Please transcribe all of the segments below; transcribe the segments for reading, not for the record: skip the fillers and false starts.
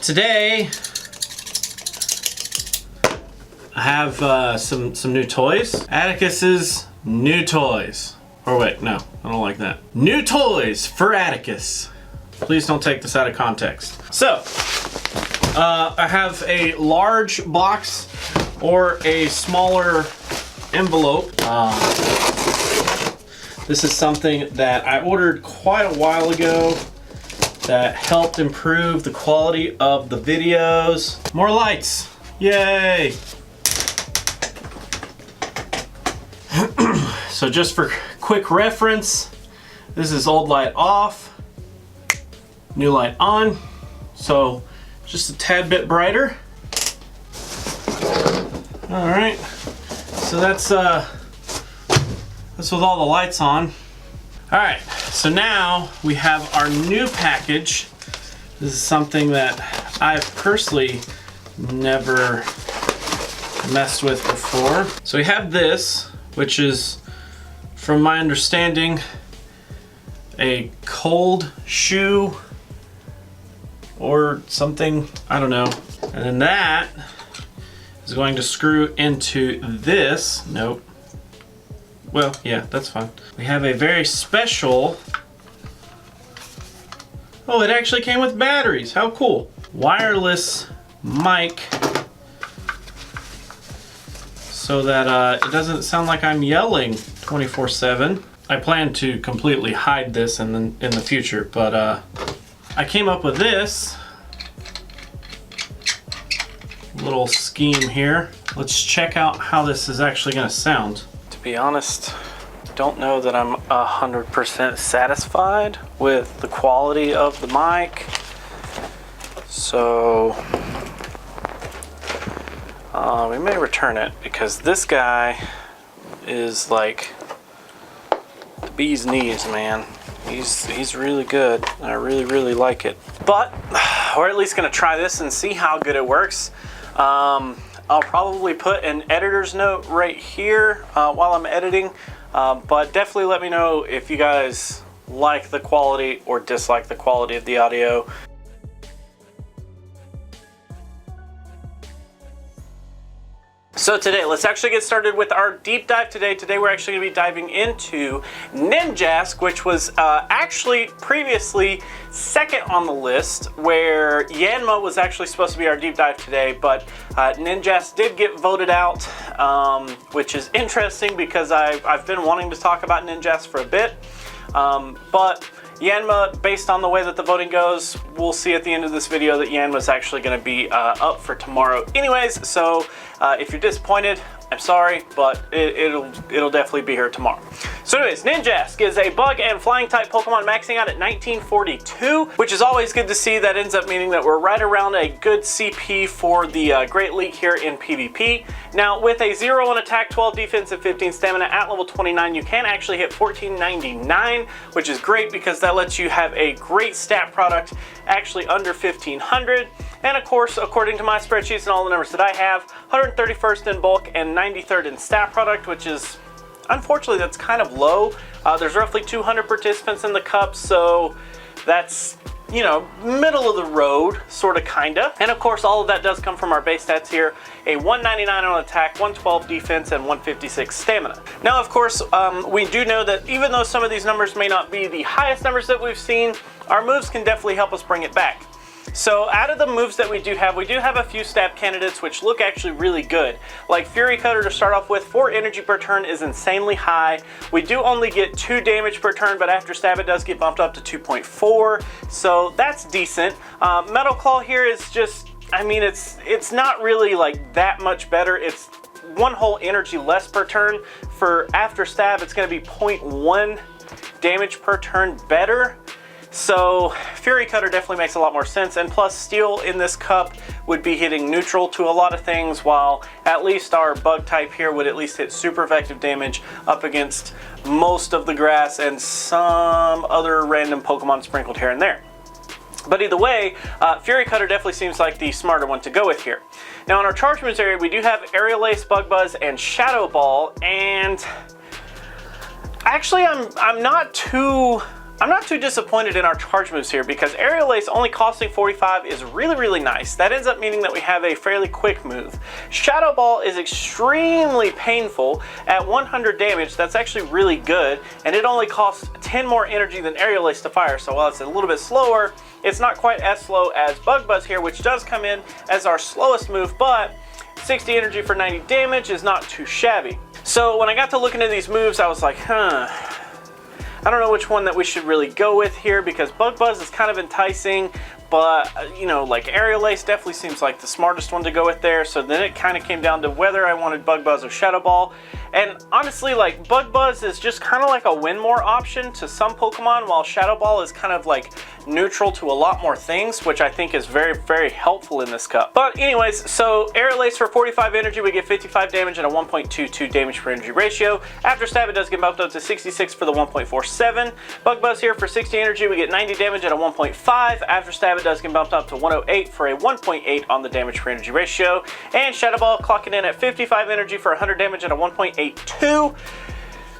Today I have some new toys. Atticus's new toys. Or wait, no, I don't like that. New toys for Atticus. Please don't take this out of context. So, I have a large box or a smaller envelope. This is something that I ordered quite a while ago that helped improve the quality of the videos. More lights, yay! So just for quick reference, this is old light off, new light on, so just a tad bit brighter. All right, so that's with all the lights on. All right, so now we have our new package. This is something that I've personally never messed with before. So we have this, which is, from my understanding, a cold shoe or something, I don't know. And then that is going to screw into this. Nope. Well, yeah, that's fine. We have a very special, oh, it actually came with batteries. How cool. Wireless mic, so that it doesn't sound like I'm yelling 24/7. I plan to completely hide this in the future, but I came up with this little scheme here. Let's check out how this is actually gonna sound. To be honest, don't know that I'm 100% satisfied with the quality of the mic. So we may return it because this guy is like the bee's knees, man. He's really good. I really like it. But we're at least gonna try this and see how good it works. I'll probably put an editor's note right here while I'm editing, but definitely let me know if you guys like the quality or dislike the quality of the audio. So today, let's actually get started with our deep dive today. Today we're actually gonna be diving into Ninjask, which was actually previously second on the list, where Yanma was actually supposed to be our deep dive today, but Ninjask did get voted out, which is interesting because I've been wanting to talk about Ninjask for a bit, but Yanma, based on the way that the voting goes, we'll see at the end of this video that Yanma is actually going to be up for tomorrow anyways, so if you're disappointed, I'm sorry, but it'll definitely be here tomorrow. So anyways, Ninjask is a bug and flying type Pokemon maxing out at 1942, which is always good to see. That ends up meaning that we're right around a good CP for the Great League here in PvP. Now, with a 0 on attack, 12 defense, and 15 stamina at level 29, you can actually hit 1499, which is great because that lets you have a great stat product actually under 1500. And of course, according to my spreadsheets and all the numbers that I have, 131st in bulk and 93rd in stat product, which is, unfortunately, that's kind of low. There's roughly 200 participants in the cup, so that's, you know, middle of the road, sort of, kinda. And of course, all of that does come from our base stats here. A 199 on attack, 112 defense, and 156 stamina. Now, of course, we do know that even though some of these numbers may not be the highest numbers that we've seen, our moves can definitely help us bring it back. So out of the moves that we do have a few stab candidates which look actually really good. Like Fury Cutter to start off with, 4 energy per turn is insanely high. We do only get 2 damage per turn, but after stab it does get bumped up to 2.4, so that's decent. Metal Claw here is just, I mean, it's not really like that much better. It's 1 whole energy less per turn. For after stab, it's going to be 0.1 damage per turn better. So Fury Cutter definitely makes a lot more sense, and plus Steel in this cup would be hitting neutral to a lot of things, while at least our bug type here would at least hit super effective damage up against most of the grass and some other random Pokemon sprinkled here and there. But either way, Fury Cutter definitely seems like the smarter one to go with here. Now in our charge moves area, we do have Aerial Ace, Bug Buzz, and Shadow Ball, and actually I'm not too I'm not too disappointed in our charge moves here because Aerial Ace only costing 45 is really nice. That ends up meaning that we have a fairly quick move. Shadow Ball is extremely painful at 100 damage. That's actually really good, and it only costs 10 more energy than Aerial Ace to fire, so while it's a little bit slower, it's not quite as slow as Bug Buzz here, which does come in as our slowest move, but 60 energy for 90 damage is not too shabby. So when I got to looking at these moves, I was like, I don't know which one that we should really go with here because Bug Buzz is kind of enticing, but you know, like Aerial Ace definitely seems like the smartest one to go with there. So then it kind of came down to whether I wanted Bug Buzz or Shadow Ball. And honestly, like Bug Buzz is just kind of like a win more option to some Pokemon, while Shadow Ball is kind of like neutral to a lot more things, which I think is very helpful in this cup. But anyways, so Aerial Ace for 45 energy, we get 55 damage and a 1.22 damage per energy ratio. After stab, it does get bumped up to 66 for the 1.47. Bug Buzz here for 60 energy, we get 90 damage and a 1.5. After stab, it does get bumped up to 108 for a 1.8 on the damage per energy ratio. And Shadow Ball clocking in at 55 energy for 100 damage and a 1.82.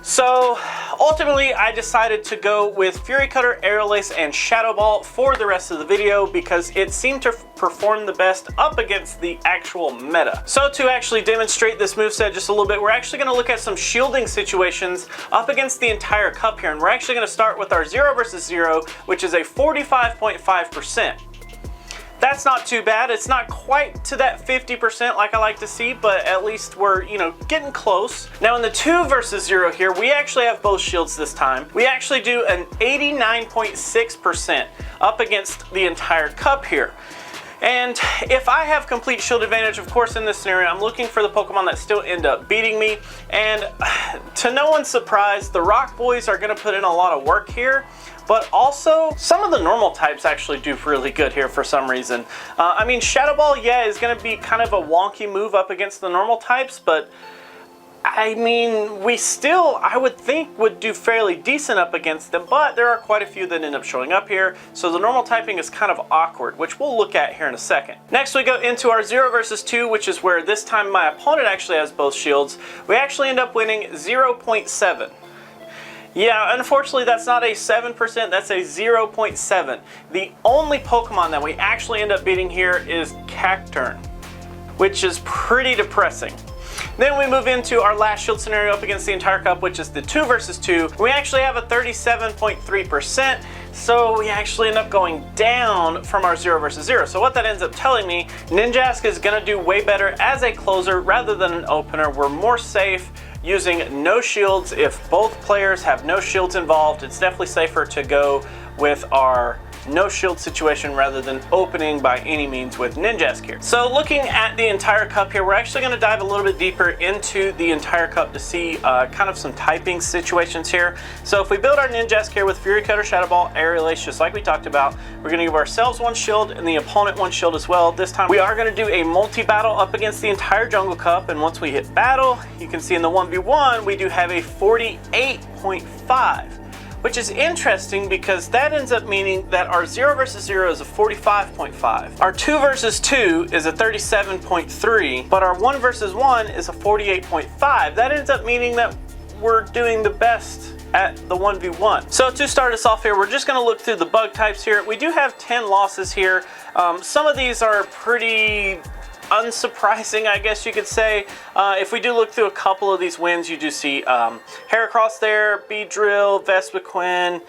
So ultimately, I decided to go with Fury Cutter, Aerial Ace, and Shadow Ball for the rest of the video because it seemed to perform the best up against the actual meta. So to actually demonstrate this moveset just a little bit, we're actually going to look at some shielding situations up against the entire cup here, and we're actually going to start with our 0 versus 0, which is a 45.5%. That's not too bad. It's not quite to that 50% like I like to see, but at least we're, you know, getting close. Now in the 2 versus 0 here, we actually have both shields this time. We actually do an 89.6% up against the entire cup here. And if I have complete shield advantage, of course, in this scenario, I'm looking for the Pokemon that still end up beating me. And to no one's surprise, the Rock Boys are going to put in a lot of work here. But also, some of the normal types actually do really good here for some reason. I mean, Shadow Ball, yeah, is going to be kind of a wonky move up against the normal types, but I mean, we still, I would think, would do fairly decent up against them, but there are quite a few that end up showing up here, so the normal typing is kind of awkward, which we'll look at here in a second. Next, we go into our 0 versus 2, which is where this time my opponent actually has both shields. We actually end up winning 0.7. Yeah, unfortunately, that's not a 7%, that's a 0.7. The only Pokemon that we actually end up beating here is Cacturne, which is pretty depressing. Then we move into our last shield scenario up against the entire cup, which is the 2 versus 2. We actually have a 37.3%, so we actually end up going down from our 0 versus 0. So what that ends up telling me, Ninjask is going to do way better as a closer rather than an opener. We're more safe using no shields. If both players have no shields involved, it's definitely safer to go with our no shield situation rather than opening by any means with Ninjask here. So looking at the entire cup here, we're actually going to dive a little bit deeper into the entire cup to see kind of some typing situations here. So if we build our Ninjask here with Fury Cutter, Shadow Ball, Aerial Ace, just like we talked about, we're going to give ourselves 1 shield and the opponent 1 shield as well. This time we are going to do a multi-battle up against the entire Jungle Cup, and once we hit battle, you can see in the 1v1 we do have a 48.5. which is interesting because that ends up meaning that our 0 versus 0 is a 45.5. Our 2 versus 2 is a 37.3, but our 1 versus 1 is a 48.5. That ends up meaning that we're doing the best at the 1v1. So to start us off here, we're just going to look through the bug types here. We do have 10 losses here. Some of these are pretty unsurprising, I guess you could say. If we do look through a couple of these wins, you do see Heracross there, Beedrill, Vespiquen,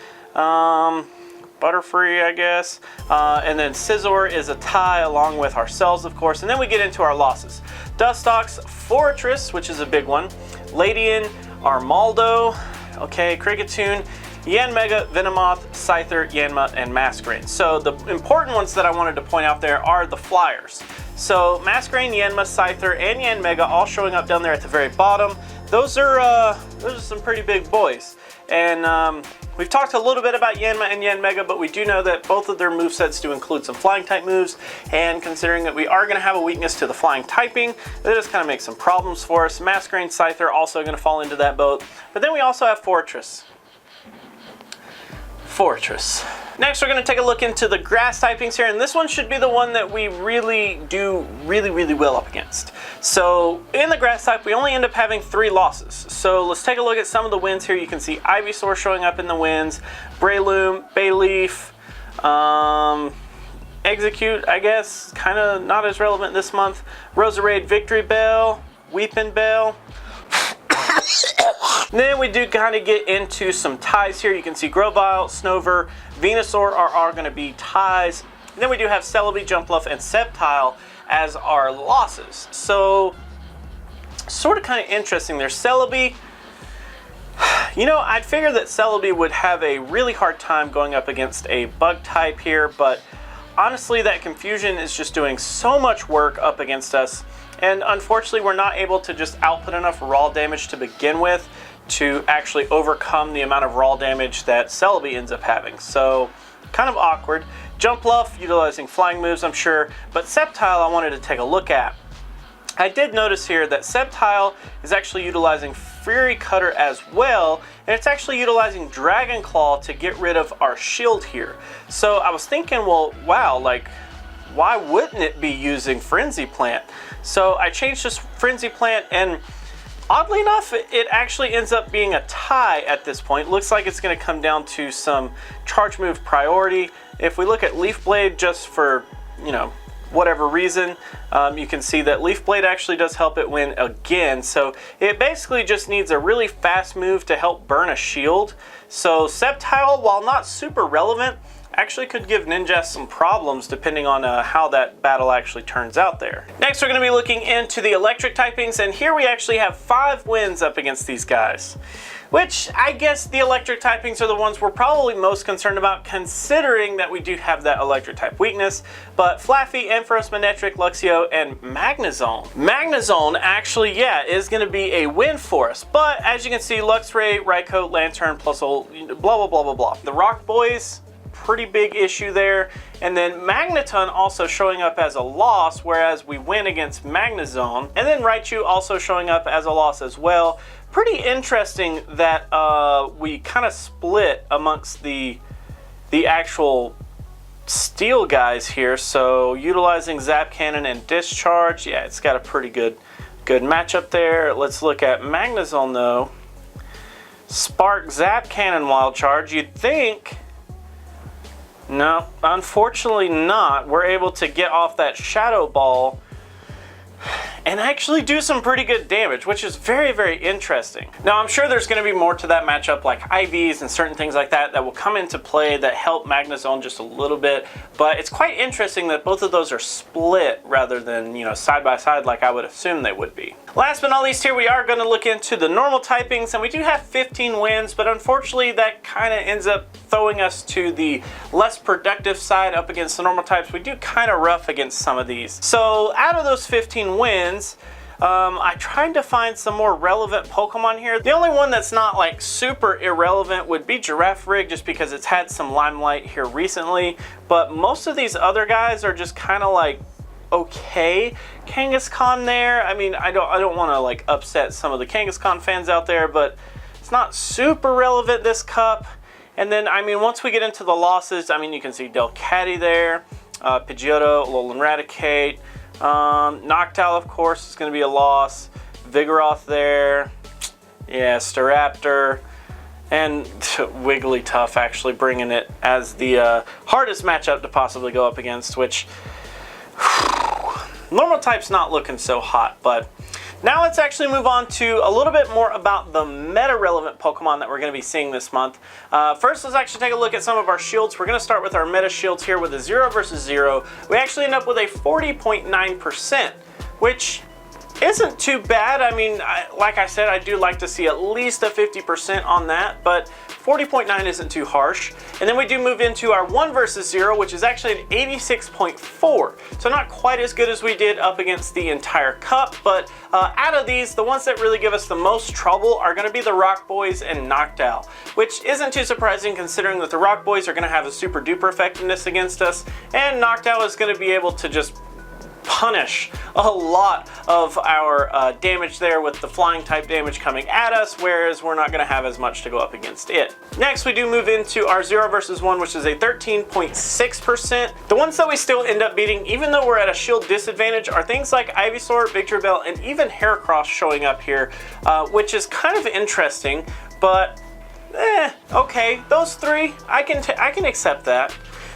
Butterfree, I guess, and then Scizor is a tie along with ourselves, of course. And then we get into our losses. Dustox, Fortress, which is a big one, Ladian, Armaldo, okay, Kricketune, Yanmega, Venomoth, Scyther, Yanma, and Masquerain. So the important ones that I wanted to point out there are the flyers. So Masquerain, Yanma, Scyther, and Yanmega all showing up down there at the very bottom. Those are some pretty big boys. And we've talked a little bit about Yanma and Yanmega, but we do know that both of their movesets do include some flying type moves, and considering that we are going to have a weakness to the flying typing, that just kind of makes some problems for us. Masquerain, Scyther also going to fall into that boat. But then we also have Fortress. Next, we're going to take a look into the grass typings here, and this one should be the one that we really do really well up against. So in the grass type, we only end up having 3 losses. So let's take a look at some of the wins here. You can see Ivysaur showing up in the wins, Breloom, Bayleaf, Execute, I guess, kind of not as relevant this month, Roserade, Victory Bell, Weeping Bell. Then we do kind of get into some ties here. You can see Grovyle, Snover, Venusaur are all going to be ties. And then we do have Celebi, Jumpluff, and Sceptile as our losses. So, sort of kind of interesting there. Celebi, you know, I'd figure that Celebi would have a really hard time going up against a bug type here, but honestly, that Confusion is just doing so much work up against us. And unfortunately, we're not able to just output enough raw damage to begin with to actually overcome the amount of raw damage that Celebi ends up having. So, kind of awkward. Jumpluff, utilizing flying moves, I'm sure. But Sceptile, I wanted to take a look at. I did notice here that Sceptile is actually utilizing Fury Cutter as well, and it's actually utilizing Dragon Claw to get rid of our shield here. So I was thinking, well, wow, like, why wouldn't it be using Frenzy Plant? So I changed this Frenzy Plant, and oddly enough, it actually ends up being a tie at this point. Looks like it's going to come down to some charge move priority. If we look at Leaf Blade, just for, you know, whatever reason, you can see that Leaf Blade actually does help it win again. So it basically just needs a really fast move to help burn a shield. So Sceptile, while not super relevant, actually could give Ninjask some problems depending on how that battle actually turns out there. Next, we're going to be looking into the electric typings, and here we actually have 5 wins up against these guys. Which, I guess the electric typings are the ones we're probably most concerned about, considering that we do have that electric type weakness. But Flaffy, Ampharos, Manectric, Luxio, and Magnezone. Magnezone actually, yeah, is going to be a win for us. But as you can see, Luxray, Raikou, Lantern, plus blah, blah, blah, blah, blah. The Rock Boys, pretty big issue there. And then Magneton also showing up as a loss, whereas we win against Magnezone. And then Raichu also showing up as a loss as well. Pretty interesting that we kind of split amongst the actual steel guys here. So utilizing Zap Cannon and Discharge, yeah, it's got a pretty good matchup there. Let's look at Magnezone though. Spark, Zap Cannon, Wild Charge. You'd think, no, unfortunately not. We're able to get off that Shadow Ball and actually do some pretty good damage, which is very interesting. Now, I'm sure there's going to be more to that matchup, like IVs and certain things like that will come into play that help Magnezone just a little bit, but it's quite interesting that both of those are split rather than, you know, side by side like I would assume they would be. Last but not least, here we are going to look into the normal typings, and we do have 15 wins, but unfortunately that kind of ends up throwing us to the less productive side up against the normal types. We do kind of rough against some of these. So out of those 15 wins, I tried to find some more relevant Pokemon here. The only one that's not like super irrelevant would be Girafarig, just because it's had some limelight here recently, but most of these other guys are just kind of like okay. Kangaskhan there, I mean, I don't want to like upset some of the Kangaskhan fans out there, but it's not super relevant this cup. And then, I mean, once we get into the losses, I mean, you can see Delcatty there, Pidgeotto, Alolan Raticate, Noctowl, of course, is going to be a loss. Vigoroth there. Yeah, Staraptor. And Wigglytuff actually bringing it as the hardest matchup to possibly go up against, which normal type's not looking so hot. But now let's actually move on to a little bit more about the meta-relevant Pokemon that we're going to be seeing this month. First, let's actually take a look at some of our shields. We're going to start with our meta shields here with a 0 versus 0. We actually end up with a 40.9%, which isn't too bad. I mean, like I said, I do like to see at least a 50% on that, but 40.9 isn't too harsh. And then we do move into our 1 versus 0, which is actually an 86.4. So not quite as good as we did up against the entire cup, but out of these, the ones that really give us the most trouble are going to be the Rock Boys and Noctowl, which isn't too surprising considering that the Rock Boys are going to have a super duper effectiveness against us, and Noctowl is going to be able to just punish a lot of our damage there with the flying type damage coming at us, whereas we're not going to have as much to go up against it. Next, we do move into our 0 versus 1, which is a 13.6%. The ones that we still end up beating, even though we're at a shield disadvantage, are things like Ivysaur, Victory Bell, and even Heracross showing up here, which is kind of interesting, but okay, those three, I can accept that.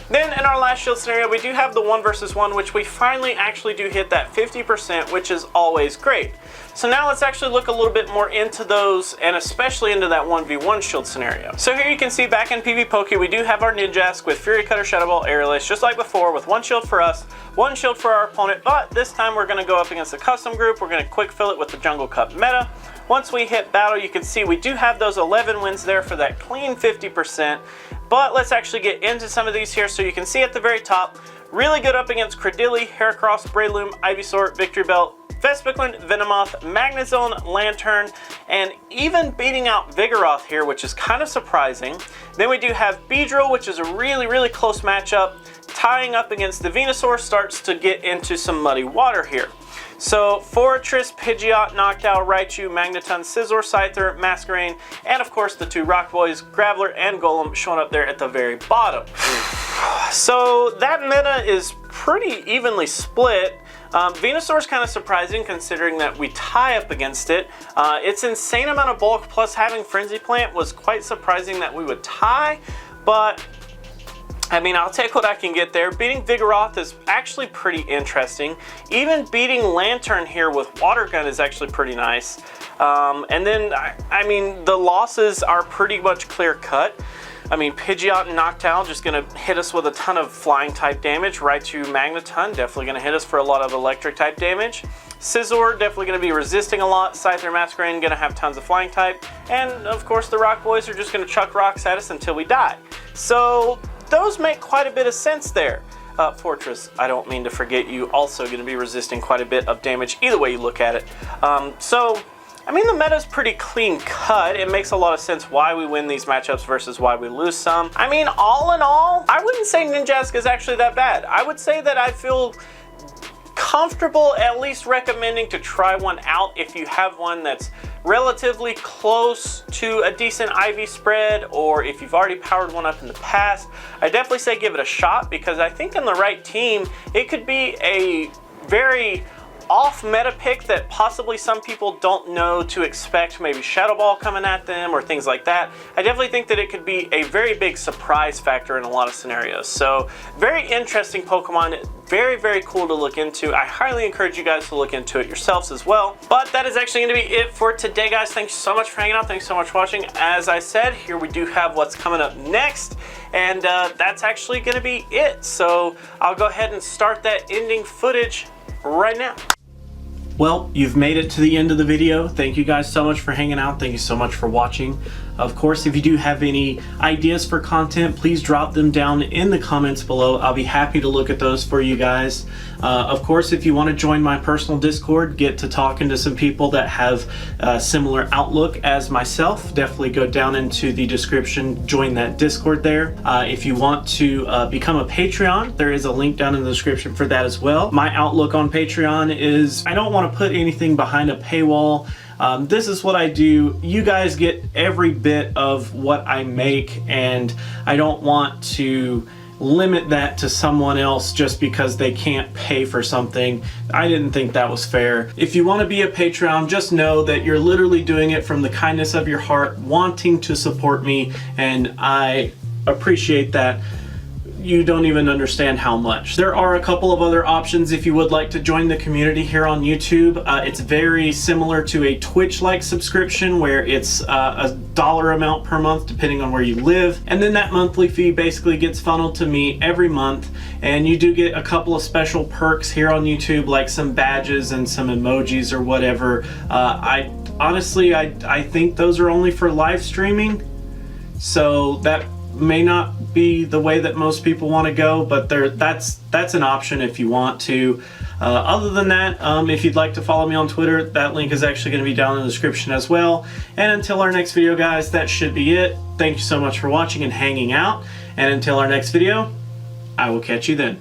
Then in our last shield scenario, we do have the 1 versus 1, which we finally actually do hit that 50%, which is always great. So now let's actually look a little bit more into those, and especially into that 1v1 shield scenario. So here you can see back in PvPoke, we do have our Ninjask with Fury Cutter, Shadow Ball, Aerial Ace, just like before, with 1 shield for us, 1 shield for our opponent, but this time we're going to go up against a custom group. We're going to quick fill it with the Jungle Cup meta. Once we hit battle, you can see we do have those 11 wins there for that clean 50%. But let's actually get into some of these here. So you can see at the very top, really good up against Credilli, Heracross, Breloom, Ivysaur, Victory Bell, Vespiquen, Venomoth, Magnezone, Lantern, and even beating out Vigoroth here, which is kind of surprising. Then we do have Beedrill, which is a really, really close matchup. Tying up against the Venusaur starts to get into some muddy water here. So Forretress, Pidgeot, Noctowl, Raichu, Magneton, Scizor, Scyther, Masquerain, and of course the 2 Rock Boys, Graveler and Golem showing up there at the very bottom. So that meta is pretty evenly split. Venusaur's kind of surprising considering that we tie up against it. Its insane amount of bulk plus having Frenzy Plant was quite surprising that we would tie, but I mean, I'll take what I can get there. Beating Vigoroth is actually pretty interesting. Even beating Lantern here with Water Gun is actually pretty nice. And then, I mean, the losses are pretty much clear cut. I mean, Pidgeot and Noctowl just going to hit us with a ton of flying type damage. Raichu, Magneton definitely going to hit us for a lot of electric type damage. Scizor definitely going to be resisting a lot. Scyther, Masquerain going to have tons of flying type. And of course the Rock Boys are just going to chuck rocks at us until we die. So those make quite a bit of sense there. Fortress, I don't mean to forget you, also going to be resisting quite a bit of damage either way you look at it. So, I mean, the meta's pretty clean cut. It makes a lot of sense why we win these matchups versus why we lose some. I mean, all in all, I wouldn't say Ninjask is actually that bad. I would say that I feel comfortable at least recommending to try one out if you have one that's relatively close to a decent IV spread, or if you've already powered one up in the past. I definitely say give it a shot, because I think in the right team it could be a very off meta pick that possibly some people don't know to expect, maybe Shadow Ball coming at them or things like that. I definitely think that it could be a very big surprise factor in a lot of scenarios. So very interesting Pokemon, very, very cool to look into. I highly encourage you guys to look into it yourselves as well. But that is actually going to be it for today, guys. Thanks so much for hanging out. Thanks so much for watching. As I said, here we do have what's coming up next, and that's actually going to be it. So I'll go ahead and start that ending footage right now. Well, you've made it to the end of the video. Thank you guys so much for hanging out. Thank you so much for watching. Of course, if you do have any ideas for content, please drop them down in the comments below. I'll be happy to look at those for you guys. Of course, if you want to join my personal Discord, get to talking to some people that have a similar outlook as myself, definitely go down into the description, join that Discord there. If you want to become a Patreon, there is a link down in the description for that as well. My outlook on Patreon is I don't want to put anything behind a paywall. This is what I do. You guys get every bit of what I make, and I don't want to limit that to someone else just because they can't pay for something. I didn't think that was fair. If you want to be a Patreon, just know that you're literally doing it from the kindness of your heart, wanting to support me, and I appreciate that. You don't even understand how much. There are a couple of other options if you would like to join the community here on YouTube. It's very similar to a Twitch-like subscription where it's a dollar amount per month depending on where you live. And then that monthly fee basically gets funneled to me every month. And you do get a couple of special perks here on YouTube, like some badges and some emojis or whatever. Honestly, I think those are only for live streaming. So that may not be the way that most people want to go, but that's an option if you want to. Other than that, if you'd like to follow me on Twitter, that link is actually going to be down in the description as well. And until our next video, guys, that should be it. Thank you so much for watching and hanging out. And until our next video, I will catch you then.